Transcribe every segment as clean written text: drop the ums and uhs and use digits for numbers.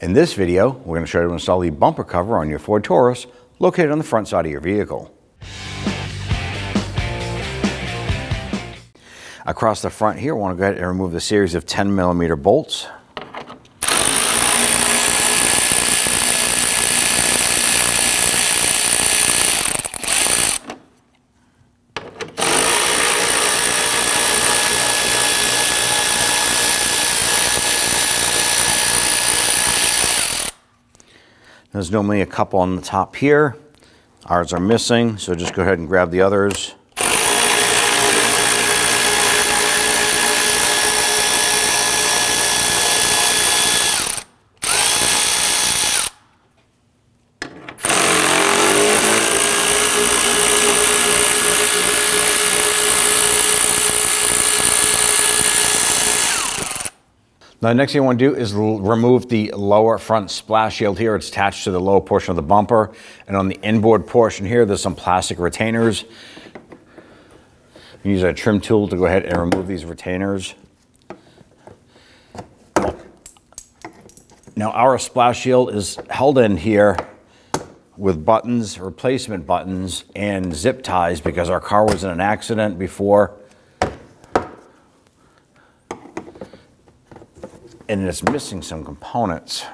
In this video, we're going to show you how to install the bumper cover on your Ford Taurus located on the front side of your vehicle. Across the front here, I want to go ahead and remove the series of 10mm bolts. There's normally a couple on the top here. Ours are missing, so just go ahead and grab the others. Now, the next thing you want to do is remove the lower front splash shield here. It's attached to the lower portion of the bumper. And on the inboard portion here, there's some plastic retainers. You use a trim tool to go ahead and remove these retainers. Now, our splash shield is held in here with buttons, replacement buttons, and zip ties because our car was in an accident before. And it's missing some components.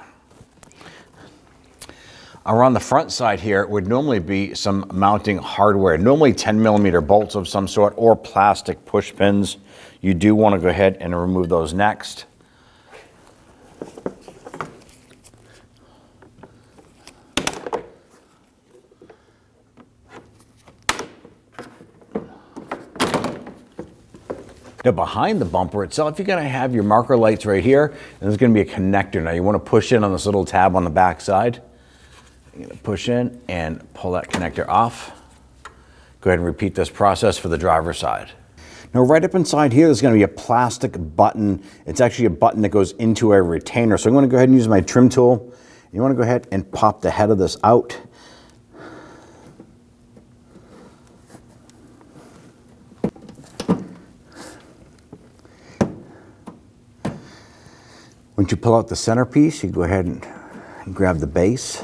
Around the front side here would normally be some mounting hardware, normally 10mm bolts of some sort or plastic push pins. You do want to go ahead and remove those next. Now behind the bumper itself, you're going to have your marker lights right here, and there's going to be a connector. Now you want to push in on this little tab on the back side. You're going to push in and pull that connector off. Go ahead and repeat this process for the driver's side. Now right up inside here, there's going to be a plastic button. It's actually a button that goes into a retainer. So I'm going to go ahead and use my trim tool. You want to go ahead and pop the head of this out. Once you pull out the centerpiece, you go ahead and grab the base.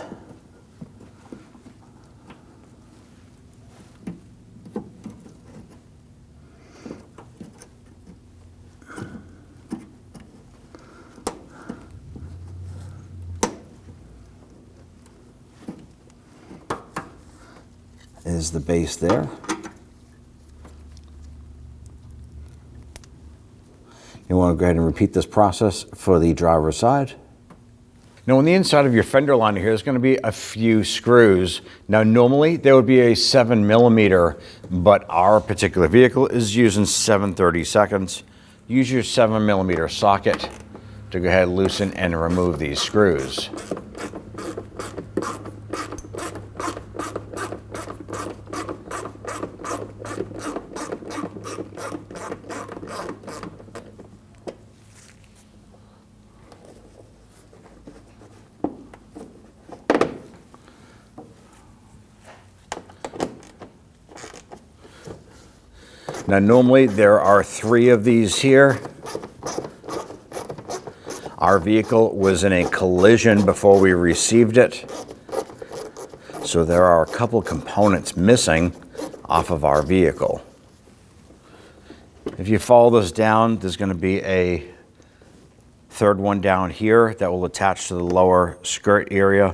Is the base there. You want to go ahead and repeat this process for the driver's side. Now on the inside of your fender liner here, there's going to be a few screws. Now normally there would be a 7mm, but our particular vehicle is using 7/32. Use your 7mm socket to go ahead, loosen and remove these screws. Now normally there are 3 of these here. Our vehicle was in a collision before we received it. So there are a couple components missing off of our vehicle. If you follow this down, there's going to be a third one down here that will attach to the lower skirt area.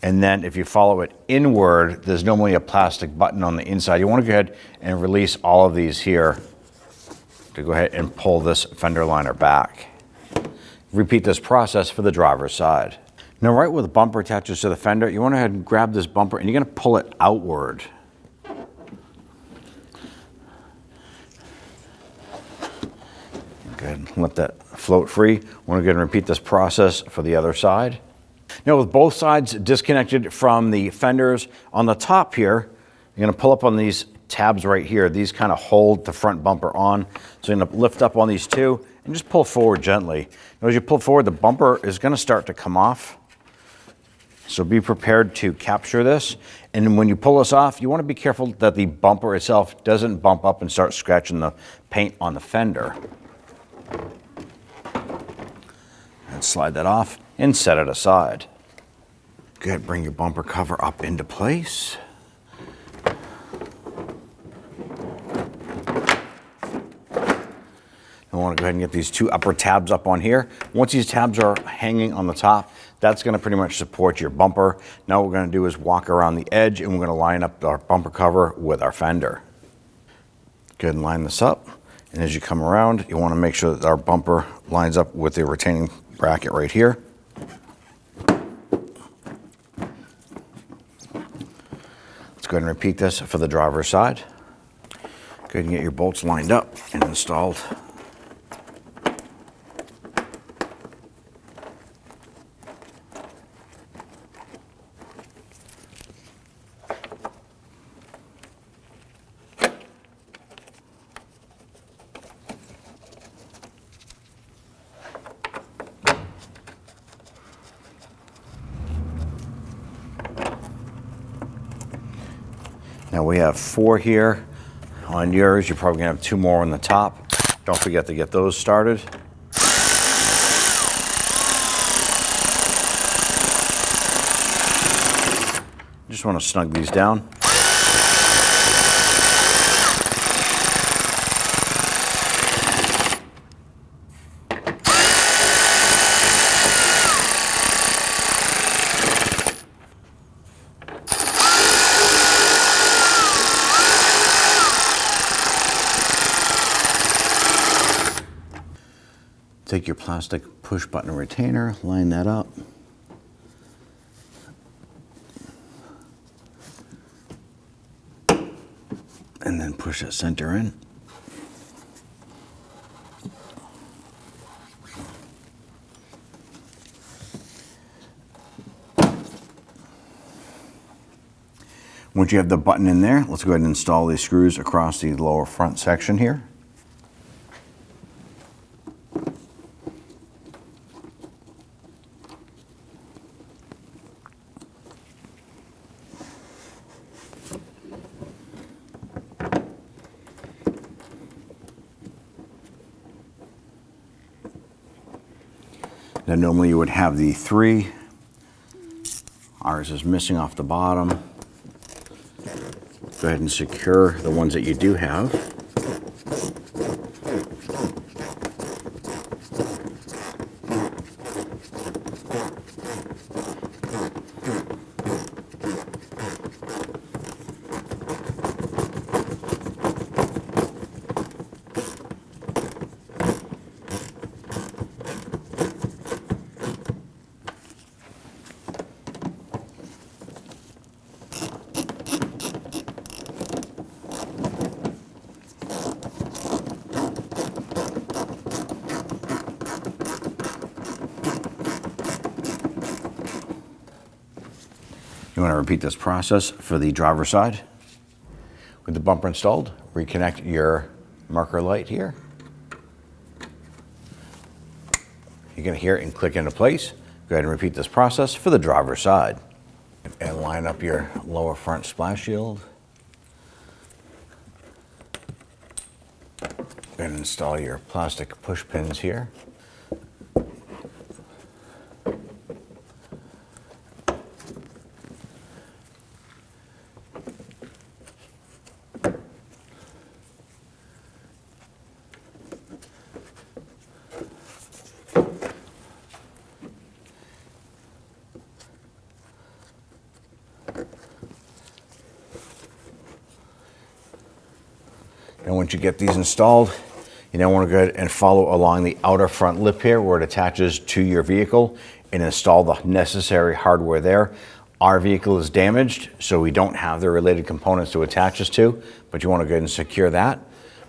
And then if you follow it inward, there's normally a plastic button on the inside. You want to go ahead and release all of these here to go ahead and pull this fender liner back. Repeat this process for the driver's side. Now right where the bumper attaches to the fender, you want to go ahead and grab this bumper and you're going to pull it outward. Go ahead and let that float free. Want to go ahead and repeat this process for the other side. Now with both sides disconnected from the fenders, on the top here, you're going to pull up on these tabs right here. These kind of hold the front bumper on. So you're going to lift up on these two and just pull forward gently. Now as you pull forward, the bumper is going to start to come off. So be prepared to capture this. And when you pull this off, you want to be careful that the bumper itself doesn't bump up and start scratching the paint on the fender. And slide that off. and set it aside. Good, bring your bumper cover up into place. I want to go ahead and get these two upper tabs up on here. Once these tabs are hanging on the top, that's going to pretty much support your bumper. Now what we're going to do is walk around the edge and we're going to line up our bumper cover with our fender. Go ahead and line this up. And as you come around, you want to make sure that our bumper lines up with the retaining bracket right here. Let's go ahead and repeat this for the driver's side. Go ahead and get your bolts lined up and installed. Now we have 4 here on yours. You're probably gonna have 2 more on the top. Don't forget to get those started. Just want to snug these down. Take your plastic push button retainer, line that up. And then push that center in. Once you have the button in there, let's go ahead and install these screws across the lower front section here. Now normally you would have the 3. Ours is missing off the bottom. Go ahead and secure the ones that you do have. You want to repeat this process for the driver's side. With the bumper installed, reconnect your marker light here. You're going to hear it and click into place. Go ahead and repeat this process for the driver's side. And line up your lower front splash shield. Go ahead and install your plastic push pins here. And once you get these installed, you now want to go ahead and follow along the outer front lip here where it attaches to your vehicle and install the necessary hardware there. Our vehicle is damaged, so we don't have the related components to attach this to, but you want to go ahead and secure that.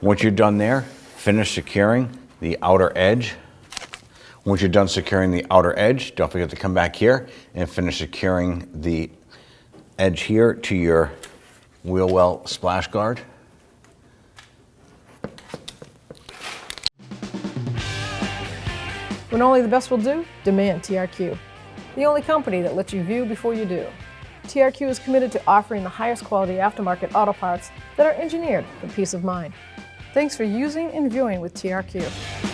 Once you're done there, finish securing the outer edge. Once you're done securing the outer edge, don't forget to come back here and finish securing the edge here to your wheel well splash guard. When only the best will do, demand TRQ. The only company that lets you view before you do. TRQ is committed to offering the highest quality aftermarket auto parts that are engineered for peace of mind. Thanks for using and viewing with TRQ.